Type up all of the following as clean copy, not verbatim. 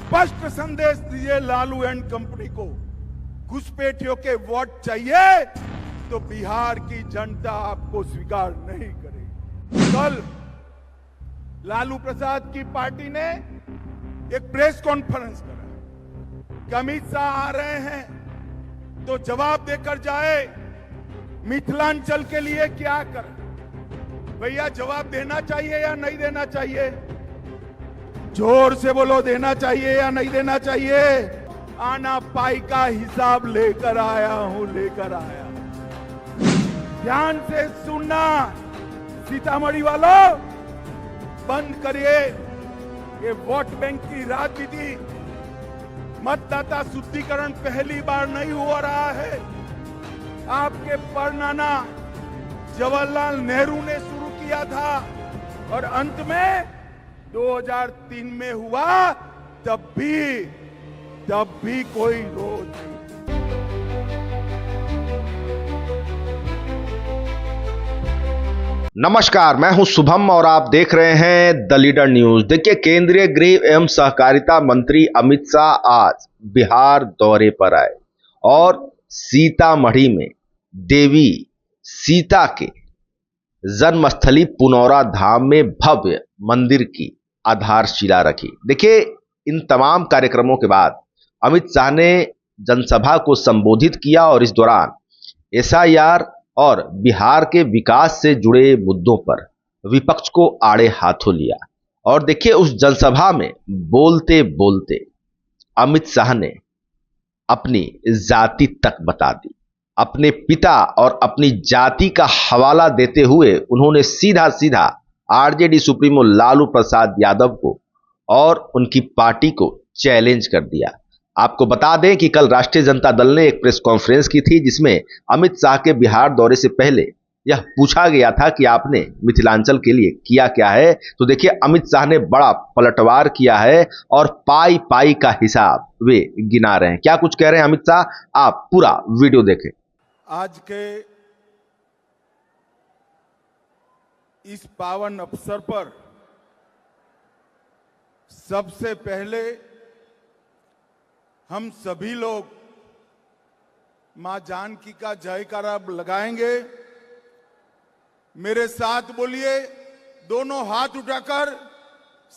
स्पष्ट संदेश दीजिए लालू एंड कंपनी को, घुसपैठियों के वोट चाहिए तो बिहार की जनता आपको स्वीकार नहीं करेगी। कल लालू प्रसाद की पार्टी ने एक प्रेस कॉन्फ्रेंस करा कि अमित शाह आ रहे हैं तो जवाब देकर जाए, मिथिलांचल के लिए क्या कर। भैया जवाब देना चाहिए या नहीं देना चाहिए? जोर से बोलो, देना चाहिए या नहीं देना चाहिए? आना पाई का हिसाब लेकर आया हूं, लेकर आया। ध्यान से सुनना, सीतामढ़ी वालों, बंद करिए ये वोट बैंक की राजनीति। मतदाता शुद्धिकरण पहली बार नहीं हो रहा है। आपके परनाना जवाहरलाल नेहरू ने शुरू किया था और अंत में 2003 में हुआ, तब भी कोई रोज नहीं। नमस्कार, मैं हूं शुभम और आप देख रहे हैं द लीडर न्यूज। देखिए, केंद्रीय गृह एवं सहकारिता मंत्री अमित शाह आज बिहार दौरे पर आए और सीतामढ़ी में देवी सीता के जन्मस्थली पुनौरा धाम में भव्य मंदिर की आधारशिला रखी। देखिए, इन तमाम कार्यक्रमों के बाद अमित शाह ने जनसभा को संबोधित किया और इस दौरान एसआईआर और बिहार के विकास से जुड़े मुद्दों पर विपक्ष को आड़े हाथों लिया। और देखिए, उस जनसभा में बोलते बोलते अमित शाह ने अपनी जाति तक बता दी। अपने पिता और अपनी जाति का हवाला देते हुए उन्होंने सीधा सीधा आरजेडी सुप्रीमो लालू प्रसाद यादव को और उनकी पार्टी को चैलेंज कर दिया। आपको बता दें कि कल राष्ट्रीय जनता दल ने एक प्रेस कॉन्फ्रेंस की थी जिसमें अमित शाह के बिहार दौरे से पहले यह पूछा गया था कि आपने मिथिलांचल के लिए किया क्या है। तो देखिए, अमित शाह ने बड़ा पलटवार किया है और पाई पाई का हिसाब वे गिना रहे हैं। क्या कुछ कह रहे हैं अमित शाह, आप पूरा वीडियो देखें। आज के इस पावन अवसर पर सबसे पहले हम सभी लोग मां जानकी का जयकारा लगाएंगे। मेरे साथ बोलिए, दोनों हाथ उठाकर,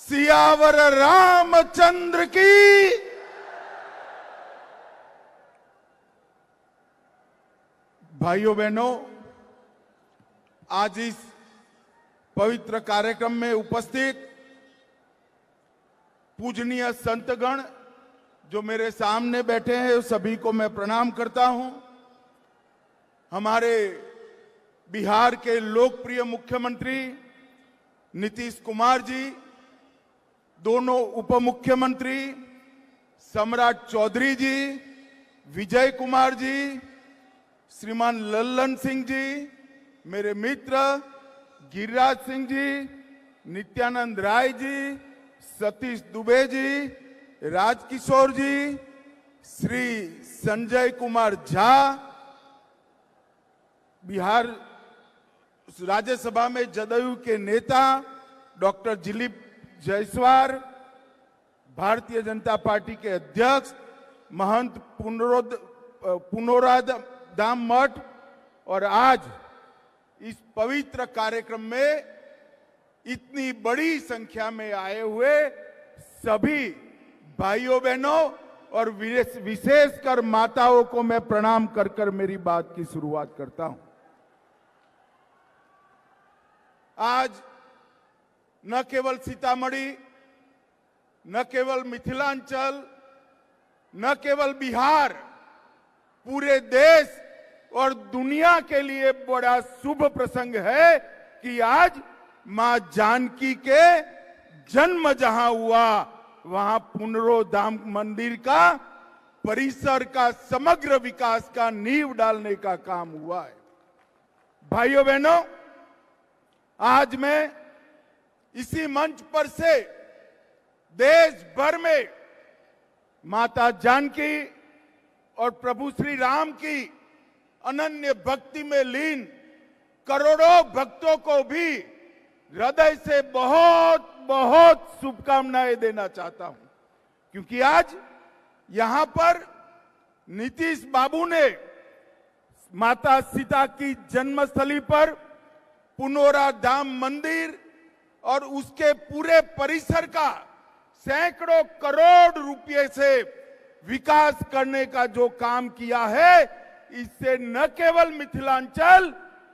सियावर रामचंद्र की। भाइयों बहनों, आज इस पवित्र कार्यक्रम में उपस्थित पूजनीय संतगण जो मेरे सामने बैठे हैं, सभी को मैं प्रणाम करता हूं। हमारे बिहार के लोकप्रिय मुख्यमंत्री नीतीश कुमार जी, दोनों उप मुख्यमंत्री सम्राट चौधरी जी, विजय कुमार जी, श्रीमान लल्लन सिंह जी, मेरे मित्र गिरिराज सिंह जी, नित्यानंद राय जी, सतीश दुबे जी, राजकिशोर जी, श्री संजय कुमार झा, बिहार राज्यसभा में जदयू के नेता डॉक्टर दिलीप जायसवाल, भारतीय जनता पार्टी के अध्यक्ष महंत पुनौराधाम मठ, और आज इस पवित्र कार्यक्रम में इतनी बड़ी संख्या में आए हुए सभी भाइयों बहनों और विशेषकर माताओं को मैं प्रणाम कर कर मेरी बात की शुरुआत करता हूं। आज न केवल सीतामढ़ी, न केवल मिथिलांचल, न केवल बिहार, पूरे देश और दुनिया के लिए बड़ा शुभ प्रसंग है कि आज मां जानकी के जन्म जहां हुआ, वहां पुनरोधाम मंदिर का परिसर का समग्र विकास का नींव डालने का काम हुआ है। भाइयों बहनों, आज मैं इसी मंच पर से देश भर में माता जानकी और प्रभु श्री राम की अनन्य भक्ति में लीन करोड़ों भक्तों को भी हृदय से बहुत बहुत शुभकामनाएं देना चाहता हूं। क्योंकि आज यहां पर नीतीश बाबू ने माता सीता की जन्मस्थली पर पुनौरा धाम मंदिर और उसके पूरे परिसर का सैकड़ों करोड़ रुपए से विकास करने का जो काम किया है, इससे न केवल मिथिलांचल,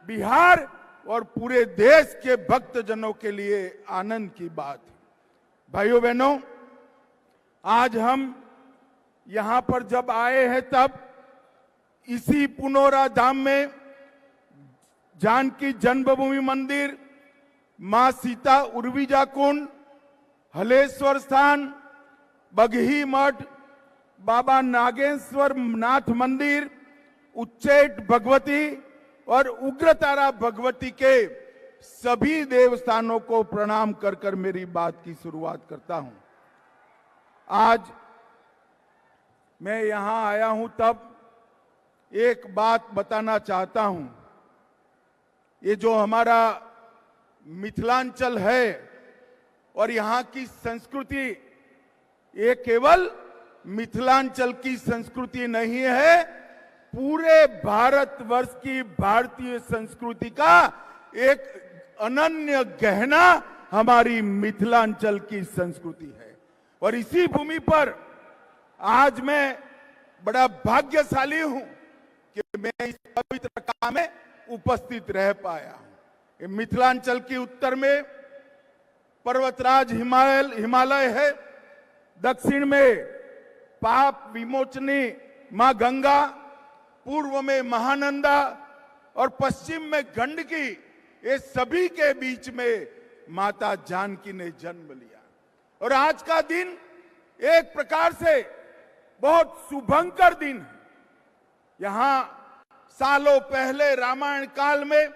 बिहार और पूरे देश के भक्तजनों के लिए आनंद की बात है। भाइयों बहनों, आज हम यहां पर जब आए हैं तब इसी पुनौरा धाम में जानकी जन्मभूमि मंदिर, मां सीता उर्विजा कुंड, हलेश्वर स्थान, बगही मठ, बाबा नागेश्वर नाथ मंदिर, उच्चैठ भगवती और उग्रतारा भगवती के सभी देवस्थानों को प्रणाम कर कर मेरी बात की शुरुआत करता हूं। आज मैं यहां आया हूं तब एक बात बताना चाहता हूं। ये जो हमारा मिथिलांचल है और यहां की संस्कृति, ये केवल मिथिलांचल की संस्कृति नहीं है, पूरे भारतवर्ष की भारतीय संस्कृति का एक अनन्य गहना हमारी मिथिलांचल की संस्कृति है। और इसी भूमि पर आज मैं बड़ा भाग्यशाली हूं कि मैं इस पवित्र काम में उपस्थित रह पाया हूं। मिथिलांचल के उत्तर में पर्वतराज हिमालय है, दक्षिण में पाप विमोचनी मां गंगा, पूर्व में महानंदा और पश्चिम में गंडकी, ये सभी के बीच में माता जानकी ने जन्म लिया। और आज का दिन एक प्रकार से बहुत शुभंकर दिन है। यहां सालों पहले रामायण काल में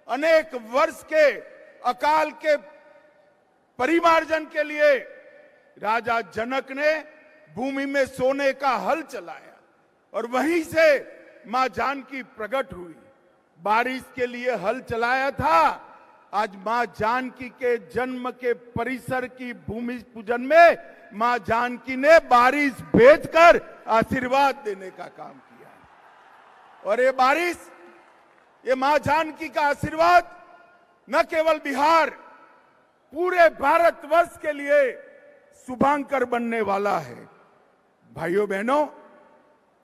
अनेक वर्ष के अकाल के परिमार्जन के लिए राजा जनक ने भूमि में सोने का हल चलाया और वहीं से मां जानकी प्रकट हुई। बारिश के लिए हल चलाया था, आज मां जानकी के जन्म के परिसर की भूमि पूजन में मां जानकी ने बारिश भेजकर आशीर्वाद देने का काम किया। और ये बारिश, ये मां जानकी का आशीर्वाद न केवल बिहार, पूरे भारतवर्ष के लिए शुभांकर बनने वाला है। भाइयों बहनों,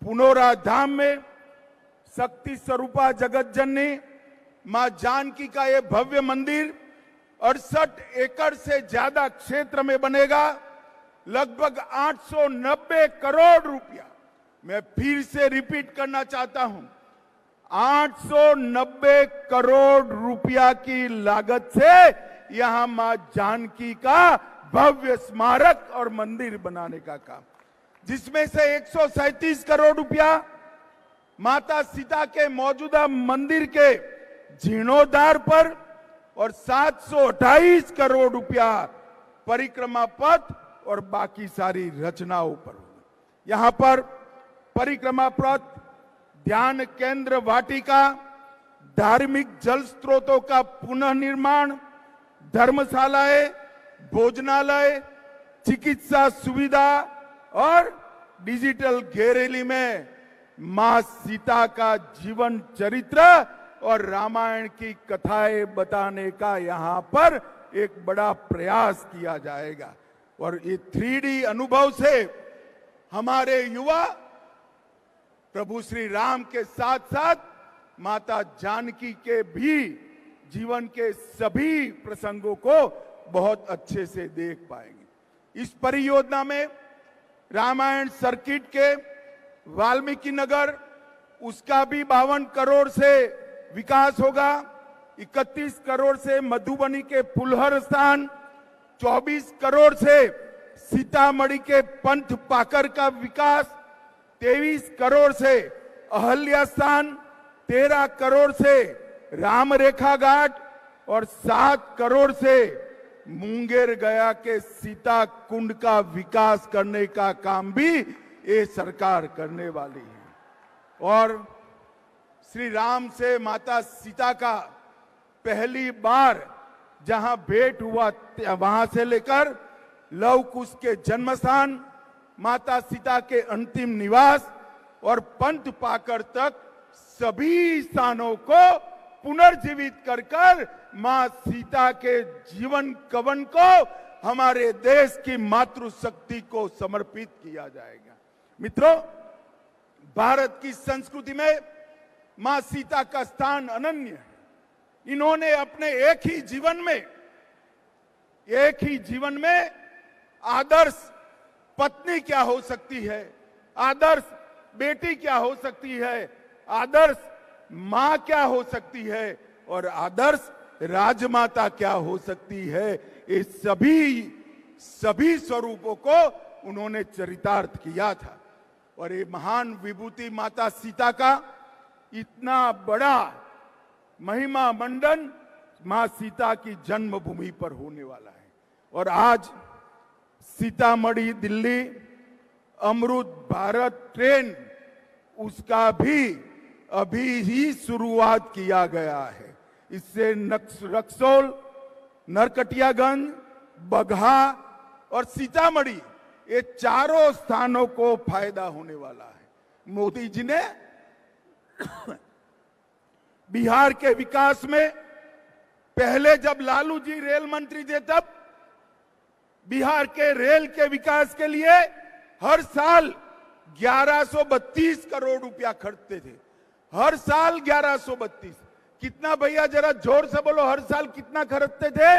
पुनौरा धाम में शक्ति स्वरूपा जगत जननी मां जानकी का यह भव्य मंदिर 68 एकड़ से ज्यादा क्षेत्र में बनेगा। लगभग 890 करोड़ रुपया, मैं फिर से रिपीट करना चाहता हूं, 890 करोड़ रुपया की लागत से यहां मां जानकी का भव्य स्मारक और मंदिर बनाने का काम, जिसमें से 137 करोड़ रुपया माता सीता के मौजूदा मंदिर के जीर्णोद्धार पर और 728 करोड़ रुपया परिक्रमा पथ और बाकी सारी रचनाओं पर। यहां पर परिक्रमा पथ, ध्यान केंद्र वाटिका, धार्मिक जल स्रोतों का पुनः निर्माण, धर्मशालाएं, भोजनालय, चिकित्सा सुविधा और डिजिटल गैलरी में मां सीता का जीवन चरित्र और रामायण की कथाएं बताने का यहां पर एक बड़ा प्रयास किया जाएगा। और ये 3D अनुभव से हमारे युवा प्रभु श्री राम के साथ साथ माता जानकी के भी जीवन के सभी प्रसंगों को बहुत अच्छे से देख पाएंगे। इस परियोजना में रामायण सर्किट के वाल्मीकि नगर, उसका भी 52 करोड़ से विकास होगा। 31 करोड़ से मधुबनी के फुलहर स्थान, 24 करोड़ से सीतामढ़ी के पंथ पाकर का विकास, 23 करोड़ से अहल्या स्थान, 13 करोड़ से राम रेखा घाट और 7 करोड़ से मुंगेर गया के सीता कुंड का विकास करने का काम भी ये सरकार करने वाली है। और श्री राम से माता सीता का पहली बार जहां भेंट हुआ, वहां से लेकर लव कुश के जन्म स्थान माता सीता के अंतिम निवास और पंथ पाकर तक सभी स्थानों को पुनर्जीवित कर मां सीता के जीवन कवन को हमारे देश की मातृशक्ति को समर्पित किया जाएगा। मित्रों, भारत की संस्कृति में मां सीता का स्थान अनन्य है। इन्होंने अपने एक ही जीवन में आदर्श पत्नी क्या हो सकती है, आदर्श बेटी क्या हो सकती है, आदर्श मां क्या हो सकती है और आदर्श राजमाता क्या हो सकती है, ये सभी स्वरूपों को उन्होंने चरितार्थ किया था। और ये महान विभूति माता सीता का इतना बड़ा महिमा मंडन मां सीता की जन्मभूमि पर होने वाला है। और आज सीतामढ़ी दिल्ली अमृत भारत ट्रेन उसका भी अभी ही शुरुआत किया गया है। इससे रक्सौल, नरकटियागंज, बगहा और सीतामढ़ी ये चारों स्थानों को फायदा होने वाला है। मोदी जी ने बिहार के विकास में पहले जब लालू जी रेल मंत्री थे तब बिहार के रेल के विकास के लिए हर साल 1132 करोड़ रुपया खर्चते थे। हर साल 1132। कितना भैया जरा जोर से बोलो, हर साल कितना खर्चते थे?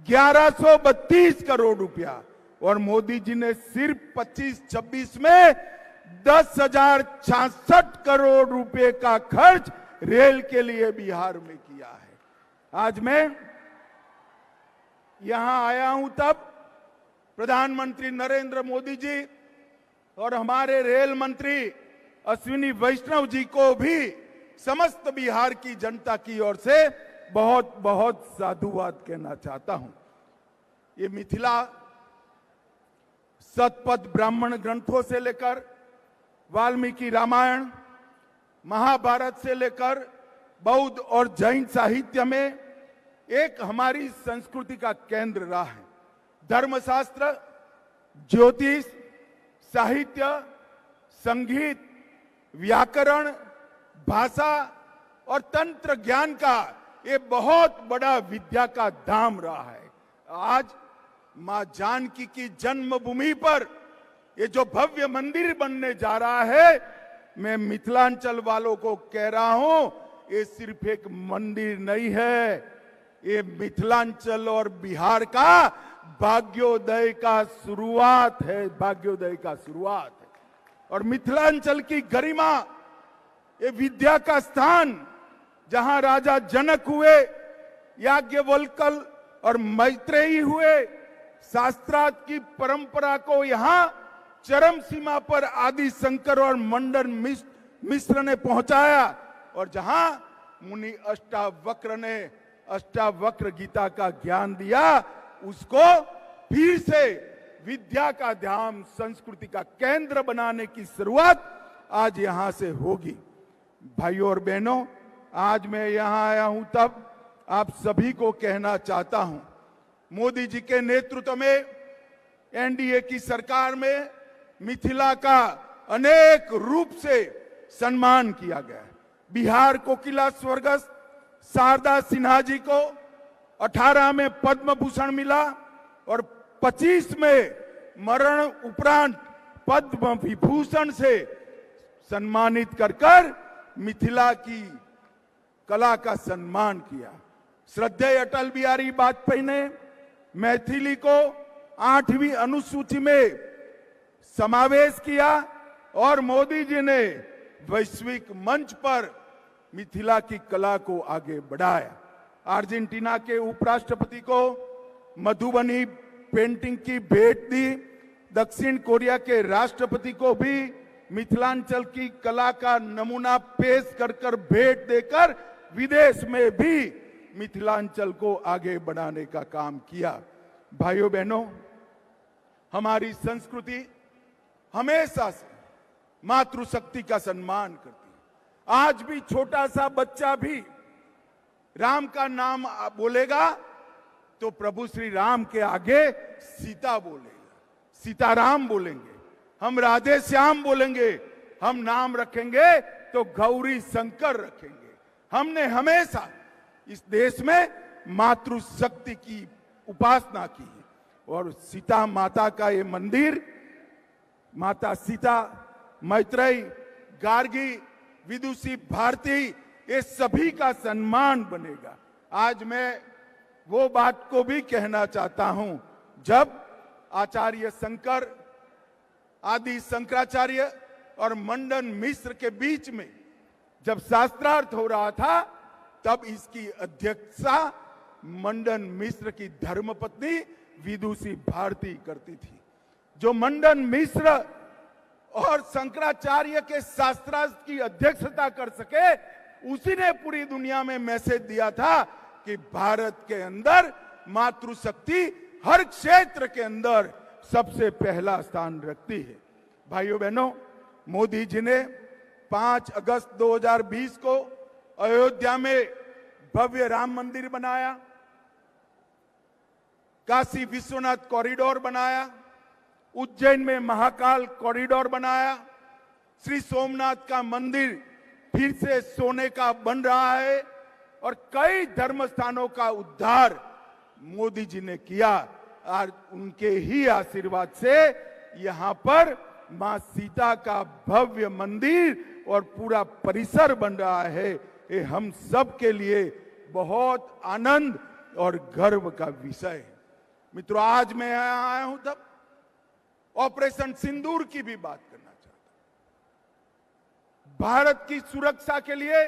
1132 करोड़ रुपया। और मोदी जी ने सिर्फ 25-26 में 10,066 करोड़ रुपए का खर्च रेल के लिए बिहार में किया है। आज मैं यहां आया हूं तब प्रधानमंत्री नरेंद्र मोदी जी और हमारे रेल मंत्री अश्विनी वैष्णव जी को भी समस्त बिहार की जनता की ओर से बहुत बहुत साधुवाद कहना चाहता हूं। ये मिथिला शतपथ ब्राह्मण ग्रंथों से लेकर वाल्मीकि रामायण, महाभारत से लेकर बौद्ध और जैन साहित्य में एक हमारी संस्कृति का केंद्र रहा है। धर्मशास्त्र, ज्योतिष, साहित्य, संगीत, व्याकरण, भाषा और तंत्र ज्ञान का ये बहुत बड़ा विद्या का धाम रहा है। आज मां जानकी की जन्मभूमि पर ये जो भव्य मंदिर बनने जा रहा है, मैं मिथिलांचल वालों को कह रहा हूं, ये सिर्फ एक मंदिर नहीं है, ये मिथिलांचल और बिहार का भाग्योदय का शुरुआत है, भाग्योदय का शुरुआत है। और मिथिलांचल की गरिमा, ये विद्या का स्थान, जहां राजा जनक हुए, याज्ञवल्क्य और मैत्रेयी हुए, शास्त्रार्थ की परंपरा को यहां चरम सीमा पर आदि शंकर और मंडन मिश्र ने पहुंचाया, और जहां मुनि अष्टावक्र ने अष्टावक्र गीता का ज्ञान दिया, उसको फिर से विद्या का धाम, संस्कृति का केंद्र बनाने की शुरुआत आज यहां से होगी। भाइयों और बहनों, आज मैं यहां आया हूं तब आप सभी को कहना चाहता हूं, मोदी जी के नेतृत्व में एनडीए की सरकार में मिथिला का अनेक रूप से सम्मान किया गया है। बिहार कोकिला स्वर्गस्थ शारदा सिन्हा जी को 18 में पद्म भूषण मिला और 25 में मरण उपरांत पद्म विभूषण से सम्मानित कर मिथिला की कला का सम्मान किया। श्रद्धेय अटल बिहारी वाजपेयी ने मैथिली को 8वीं अनुसूची में समावेश किया और मोदी जी ने वैश्विक मंच पर मिथिला की कला को आगे बढ़ाया। अर्जेंटीना के उपराष्ट्रपति को मधुबनी पेंटिंग की भेंट दी। दक्षिण कोरिया के राष्ट्रपति को भी मिथिलांचल की कला का नमूना पेश कर भेंट देकर विदेश में भी मिथिलांचल को आगे बढ़ाने का काम किया। भाइयों बहनों, हमारी संस्कृति हमेशा से मातृशक्ति का सम्मान करती है। आज भी छोटा सा बच्चा भी राम का नाम बोलेगा तो प्रभु श्री राम के आगे सीता बोलेगा। सीताराम बोलेंगे, हम राधे श्याम बोलेंगे, हम नाम रखेंगे तो गौरी शंकर रखेंगे। हमने हमेशा इस देश में मातृशक्ति की उपासना की है और सीता माता का ये मंदिर, माता सीता, मैत्रेयी, गार्गी, विदुषी, भारती, ये सभी का सम्मान बनेगा। आज मैं वो बात को भी कहना चाहता हूं, जब आचार्य शंकर, आदि शंकराचार्य और मंडन मिश्र के बीच में जब शास्त्रार्थ हो रहा था, तब इसकी अध्यक्षता मंडन मिश्र की धर्मपत्नी विदुषी भारती करती थी। जो मंडन मिश्र और शंकराचार्य के शास्त्रार्थ की अध्यक्षता कर सके, उसी ने पूरी दुनिया में मैसेज दिया था कि भारत के अंदर मातृशक्ति हर क्षेत्र के अंदर सबसे पहला स्थान रखती है। भाइयों बहनों, मोदी जी ने 5 अगस्त 2020 को अयोध्या में भव्य राम मंदिर बनाया, काशी विश्वनाथ कॉरिडोर बनाया, उज्जैन में महाकाल कॉरिडोर बनाया, श्री सोमनाथ का मंदिर फिर से सोने का बन रहा है और कई धर्म स्थानों का उद्धार मोदी जी ने किया। और उनके ही आशीर्वाद से यहां पर मां सीता का भव्य मंदिर और पूरा परिसर बन रहा है। ये हम सब के लिए बहुत आनंद और गर्व का विषय है। मित्रों, आज मैं यहां आया हूं तब ऑपरेशन सिंदूर की भी बात करना चाहता हूं। भारत की सुरक्षा के लिए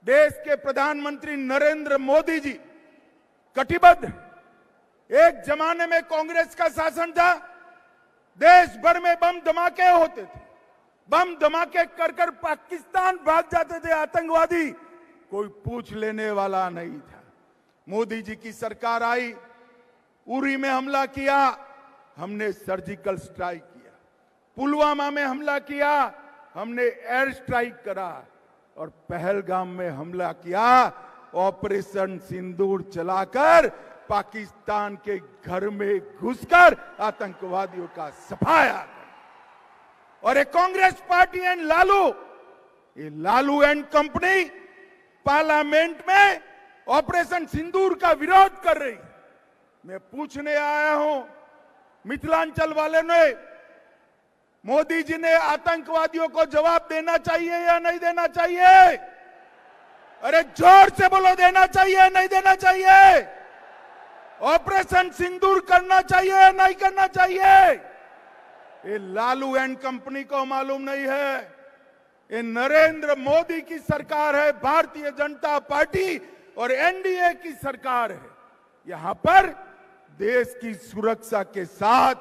देश के प्रधानमंत्री नरेंद्र मोदी जी कटिबद्ध। एक जमाने में कांग्रेस का शासन था, देश भर में बम धमाके होते थे, बम धमाके कर कर पाकिस्तान भाग जाते थे आतंकवादी, कोई पूछ लेने वाला नहीं था। मोदी जी की सरकार आई, उरी में हमला किया, हमने सर्जिकल स्ट्राइक किया, पुलवामा में हमला किया, हमने एयर स्ट्राइक करा और पहलगाम में हमला किया, ऑपरेशन सिंदूर चलाकर पाकिस्तान के घर में घुसकर आतंकवादियों का सफाया कर। और ये कांग्रेस पार्टी एंड लालू, ये लालू एंड कंपनी पार्लियामेंट में ऑपरेशन सिंदूर का विरोध कर रही। मैं पूछने आया हूं मिथिलांचल वाले ने, मोदी जी ने आतंकवादियों को जवाब देना चाहिए या नहीं देना चाहिए? अरे जोर से बोलो, देना चाहिए या नहीं देना चाहिए? ऑपरेशन सिंदूर करना चाहिए या नहीं करना चाहिए? ये लालू एंड कंपनी को मालूम नहीं है, ये नरेंद्र मोदी की सरकार है, भारतीय जनता पार्टी और एनडीए की सरकार है। यहां पर देश की सुरक्षा के साथ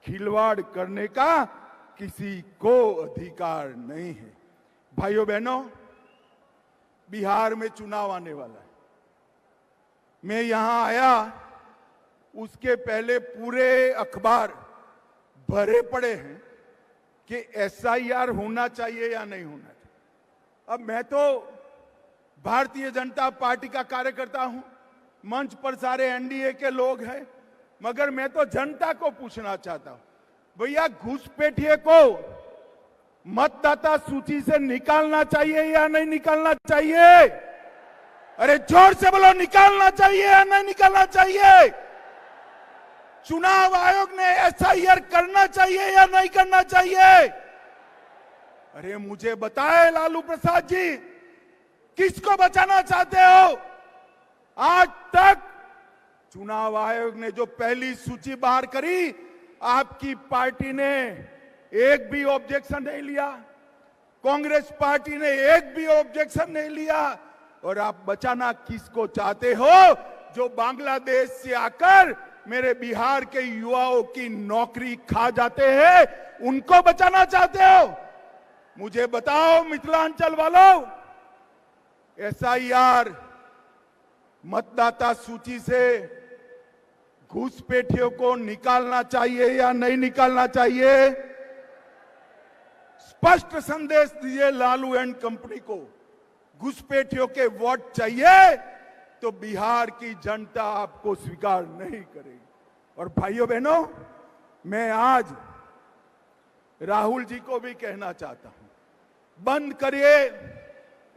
खिलवाड़ करने का किसी को अधिकार नहीं है। भाइयों बहनों, बिहार में चुनाव आने वाला है। मैं यहां आया, उसके पहले पूरे अखबार भरे पड़े हैं कि एसआईआर होना चाहिए या नहीं होना चाहिए। अब मैं तो भारतीय जनता पार्टी का कार्यकर्ता हूं, मंच पर सारे एनडीए के लोग हैं, मगर मैं तो जनता को पूछना चाहता हूं, भैया घुसपैठिए को मतदाता सूची से निकालना चाहिए या नहीं निकालना चाहिए? अरे जोर से बोलो, निकालना चाहिए या नहीं निकालना चाहिए? चुनाव आयोग ने एसआईआर करना चाहिए या नहीं करना चाहिए? अरे मुझे बताए लालू प्रसाद जी, किसको बचाना चाहते हो? आज तक चुनाव आयोग ने जो पहली सूची बाहर करी, आपकी पार्टी ने एक भी ऑब्जेक्शन नहीं लिया, कांग्रेस पार्टी ने एक भी ऑब्जेक्शन नहीं लिया। और आप बचाना किसको चाहते हो? जो बांग्लादेश से आकर मेरे बिहार के युवाओं की नौकरी खा जाते हैं, उनको बचाना चाहते हो? मुझे बताओ मिथिलांचल वालों, एसआईआर मतदाता सूची से घुसपैठियों को निकालना चाहिए या नहीं निकालना चाहिए? स्पष्ट संदेश दीजिए लालू एंड कंपनी को। घुसपैठियों के वोट चाहिए तो बिहार की जनता आपको स्वीकार नहीं करेगी। और भाइयों बहनों, मैं आज राहुल जी को भी कहना चाहता हूं, बंद करिए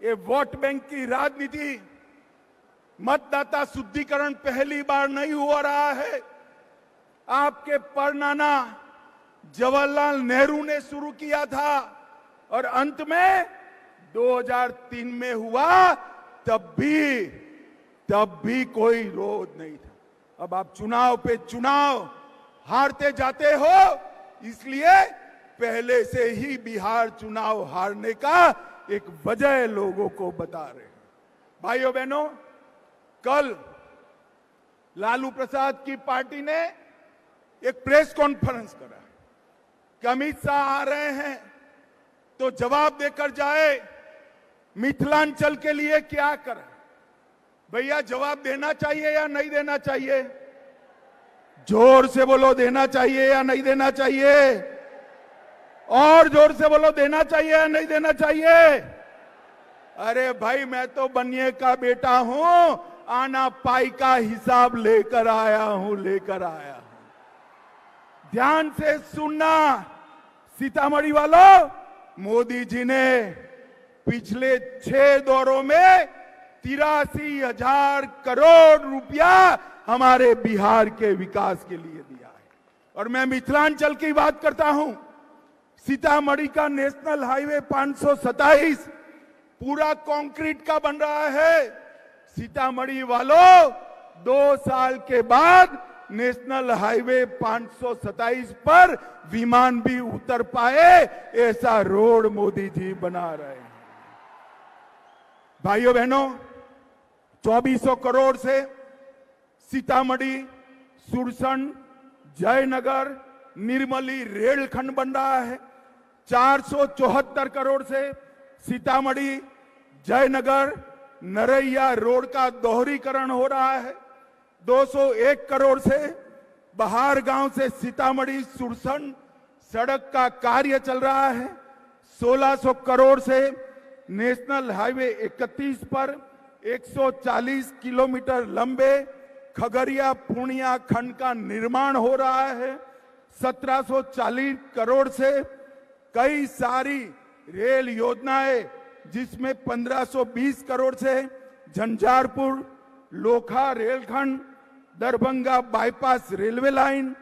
ये वोट बैंक की राजनीति। मतदाता शुद्धिकरण पहली बार नहीं हो रहा है। आपके परनाना जवाहरलाल नेहरू ने शुरू किया था और अंत में 2003 में हुआ, तब भी कोई विरोध नहीं था। अब आप चुनाव पे चुनाव हारते जाते हो, इसलिए पहले से ही बिहार चुनाव हारने का एक वजह लोगों को बता रहे हैं। भाइयों बहनों, कल लालू प्रसाद की पार्टी ने एक प्रेस कॉन्फ्रेंस करा कि अमित शाह आ रहे हैं तो जवाब देकर जाए, मिथिलांचल के लिए क्या करें। भैया जवाब देना चाहिए या नहीं देना चाहिए? जोर से बोलो, देना चाहिए या नहीं देना चाहिए? और जोर से बोलो, देना चाहिए या नहीं देना चाहिए? अरे भाई, मैं तो बनिए का बेटा हूं, आना पाई का हिसाब लेकर आया हूं। ध्यान से सुनना सीतामढ़ी वालों, मोदी जी ने पिछले 6 दौरों में 83,000 करोड़ रुपया हमारे बिहार के विकास के लिए दिया है। और मैं मिथिलांचल की बात करता हूं, सीतामढ़ी का नेशनल हाईवे 527 पूरा कंक्रीट का बन रहा है। सीतामढ़ी वालों, 2 साल के बाद नेशनल हाईवे 527 पर विमान भी उतर पाए, ऐसा रोड मोदी जी बना रहे हैं। भाइयों बहनों, 2400 करोड़ से सीतामढ़ी, सुरसंड, जयनगर, निर्मली रेलखंड बन रहा है। 474 करोड़ से सीतामढ़ी, जयनगर, नरैया रोड का दोहरीकरण हो रहा है। 201 करोड़ से बहार गांव से सीतामढ़ी सुरसंड सड़क का कार्य चल रहा है। 1600 करोड़ से नेशनल हाईवे 31 पर 140 किलोमीटर लंबे खगड़िया पूर्णिया खंड का निर्माण हो रहा है। 1740 करोड़ से कई सारी रेल योजनाएं, जिसमें 1520 करोड़ से झंझारपुर लोखा रेलखंड, Darbhanga bypass railway line,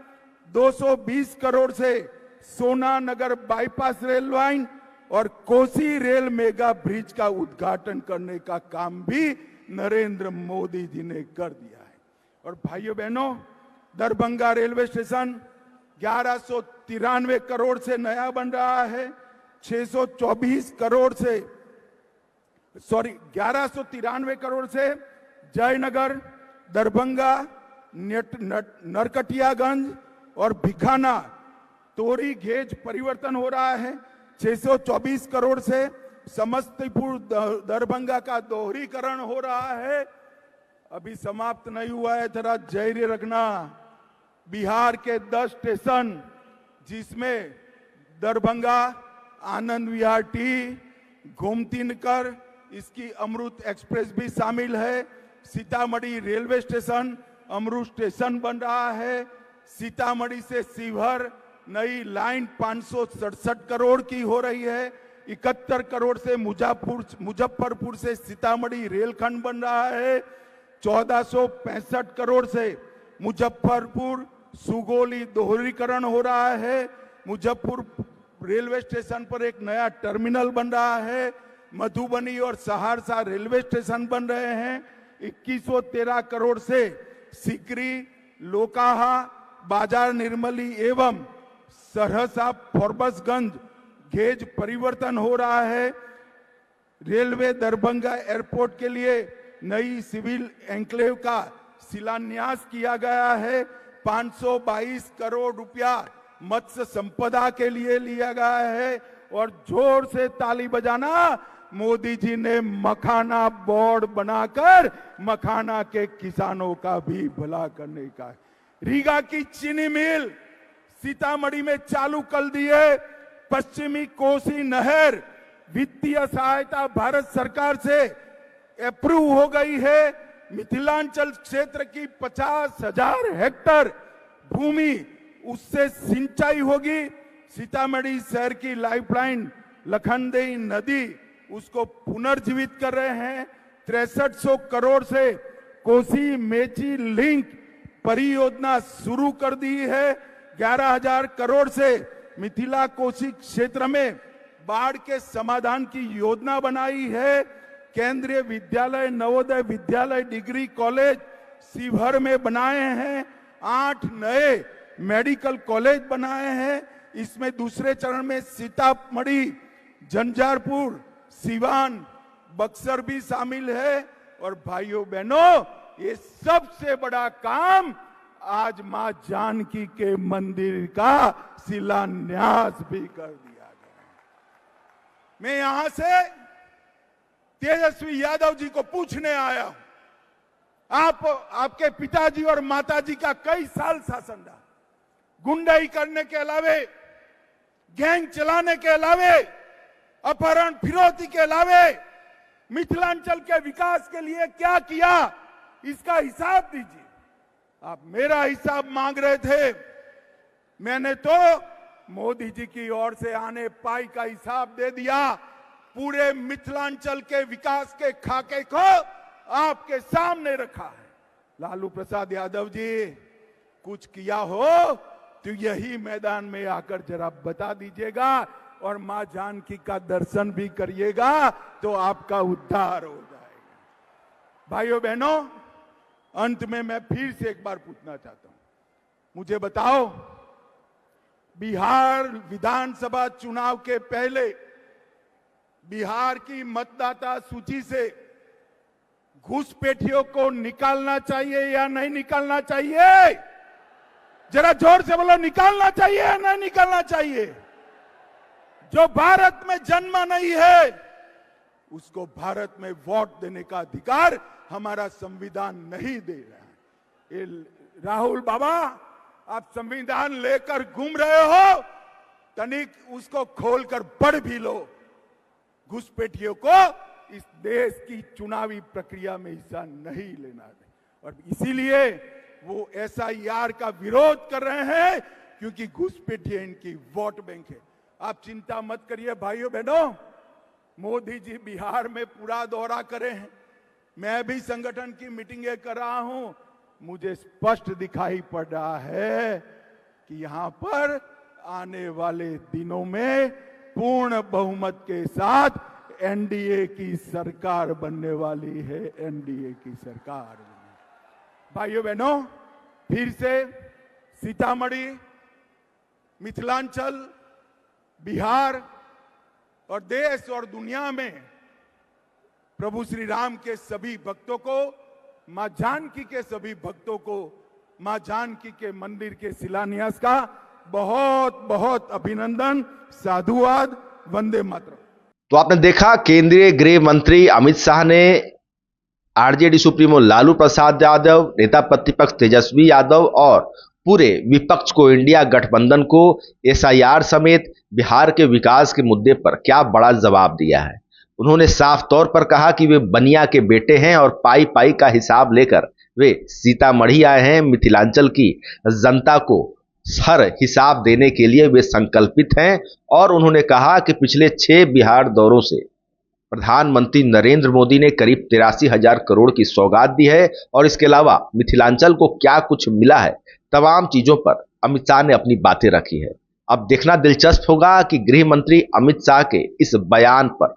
220 crore से सोना नगर बाईपास रेल लाइन और कोसी रेल मेगा ब्रिज का उद्घाटन करने का काम भी नरेंद्र मोदी जी ने कर दिया है। और भाइयों बहनों, दरभंगा रेलवे स्टेशन 1193 करोड़ से नया बन रहा है। 1193 करोड़ से जयनगर, दरभंगा, नरकटियागंज और भिखाना तोरी गेज परिवर्तन हो रहा है। 624 करोड़ से समस्तीपुर दरभंगा का दोहरीकरण हो रहा है। अभी समाप्त नहीं हुआ है, जरा धैर्य रखना। बिहार के 10 स्टेशन, जिसमें दरभंगा आनंद विहार टी, गोमती नगर, इसकी अमृत एक्सप्रेस भी शामिल है। सीतामढ़ी रेलवे स्टेशन अमृत स्टेशन बन रहा है। सीतामढ़ी से शिवहर नई लाइन 567 करोड़ की हो रही है। 71 करोड़ से मुजफ्फरपुर से सीतामढ़ी रेलखंड बन रहा है। 1465 करोड़ से मुजफ्फरपुर सुगौली दोहरीकरण हो रहा है। मुजफ्फरपुर रेलवे स्टेशन पर एक नया टर्मिनल बन रहा है। मधुबनी और सहरसा रेलवे स्टेशन बन रहे हैं। 2113 करोड़ से सिकरी, लोकाहा, बाजार निर्मली एवं सहरसा फॉरबसगंज गेज परिवर्तन हो रहा है। रेलवे दरभंगा एयरपोर्ट के लिए नई सिविल एन्क्लेव का शिलान्यास किया गया है। 522 करोड़ रुपया मत्स्य संपदा के लिए लिया गया है। और जोर से ताली बजाना, मोदी जी ने मखाना बोर्ड बनाकर मखाना के किसानों का भी भला करने का। रीगा की चीनी मिल सीतामढ़ी में चालू कर दी है। पश्चिमी कोसी नहर वित्तीय सहायता भारत सरकार से अप्रूव हो गई है। मिथिलांचल क्षेत्र की 50,000 हेक्टेयर भूमि उससे सिंचाई होगी। सीतामढ़ी शहर की लाइफलाइन लखनदेई नदी उसको पुनर्जीवित कर रहे हैं। 6300 करोड़ से कोसी मेची लिंक परियोजना शुरू कर दी है। 11,000 करोड़ से मिथिला कोसी क्षेत्र में बाढ़ के समाधान की योजना बनाई है। केंद्रीय विद्यालय, नवोदय विद्यालय, डिग्री कॉलेज शिवहर में बनाए हैं। 8 नए मेडिकल कॉलेज बनाए हैं। इसमें दूसरे चरण में सीतामढ़ी, झंझारपुर, सिवान, बक्सर भी शामिल है। और भाइयों बहनों, ये सबसे बड़ा काम आज मां जानकी के मंदिर का शिलान्यास भी कर दिया गया। मैं यहां से तेजस्वी यादव जी को पूछने आया हूं, आपके पिताजी और माताजी का कई साल शासन रहा। गुंडाई करने के अलावे, गैंग चलाने के अलावे, अपहरण फिरौती के अलावे मिथिलांचल के विकास के लिए क्या किया, इसका हिसाब दीजिए। आप मेरा हिसाब मांग रहे थे, मैंने तो मोदी जी की ओर से आने पाई का हिसाब दे दिया। पूरे मिथिलांचल के विकास के खाके को आपके सामने रखा है। लालू प्रसाद यादव जी, कुछ किया हो तो यही मैदान में आकर जरा बता दीजिएगा और मां जानकी का दर्शन भी करिएगा तो आपका उद्धार हो जाएगा। भाइयों बहनों, अंत में मैं फिर से एक बार पूछना चाहता हूं, मुझे बताओ, बिहार विधानसभा चुनाव के पहले बिहार की मतदाता सूची से घुसपैठियों को निकालना चाहिए या नहीं निकालना चाहिए? जरा जोर से बोलो, निकालना चाहिए या नहीं निकालना चाहिए? जो भारत में जन्मा नहीं है उसको भारत में वोट देने का अधिकार हमारा संविधान नहीं दे रहा है। राहुल बाबा, आप संविधान लेकर घूम रहे हो, तनिक उसको खोलकर पढ़ भी लो। घुसपैठियों को इस देश की चुनावी प्रक्रिया में हिस्सा नहीं लेना है और इसीलिए वो SIR का विरोध कर रहे हैं, क्योंकि घुसपैठिए इनकी वोट बैंक है। आप चिंता मत करिए भाइयों बहनों, मोदी जी बिहार में पूरा दौरा करे हैं। मैं भी संगठन की मीटिंगें कर रहा हूं, मुझे स्पष्ट दिखाई पड़ रहा है कि यहां पर आने वाले दिनों में पूर्ण बहुमत के साथ NDA की सरकार बनने वाली है। NDA की सरकार। भाइयों बहनों, फिर से सीतामढ़ी, मिथिलांचल, बिहार और देश और दुनिया में प्रभु श्री राम के सभी भक्तों को, मां जानकी के सभी भक्तों को मां जानकी के मंदिर के शिलान्यास का बहुत बहुत अभिनंदन, साधुवाद, वंदे मातरम। तो आपने देखा, केंद्रीय गृह मंत्री अमित शाह ने आरजेडी सुप्रीमो लालू प्रसाद यादव, नेता प्रतिपक्ष तेजस्वी यादव और पूरे विपक्ष को, इंडिया गठबंधन को SIR समेत बिहार के विकास के मुद्दे पर क्या बड़ा जवाब दिया है। उन्होंने साफ तौर पर कहा कि वे बनिया के बेटे हैं और पाई पाई का हिसाब लेकर वे सीतामढ़ी आए हैं। मिथिलांचल की जनता को हर हिसाब देने के लिए वे संकल्पित हैं और उन्होंने कहा कि पिछले 6 बिहार दौरों से प्रधानमंत्री नरेंद्र मोदी ने करीब 83,000 करोड़ की सौगात दी है और इसके अलावा मिथिलांचल को क्या कुछ मिला है, तमाम चीजों पर अमित शाह ने अपनी बातें रखी है। अब देखना दिलचस्प होगा कि गृह मंत्री अमित शाह के इस बयान पर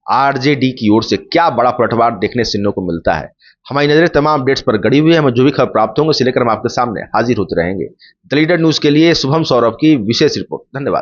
आरजेडी की ओर से क्या बड़ा पलटवार देखने सुनने को मिलता है। हमारी नजरें तमाम अपडेट्स पर गड़ी हुई है। हमें जो भी खबर प्राप्त होंगे उसे लेकर हम आपके सामने हाजिर होते रहेंगे। द लीडर न्यूज के लिए शुभम सौरभ की विशेष रिपोर्ट। धन्यवाद।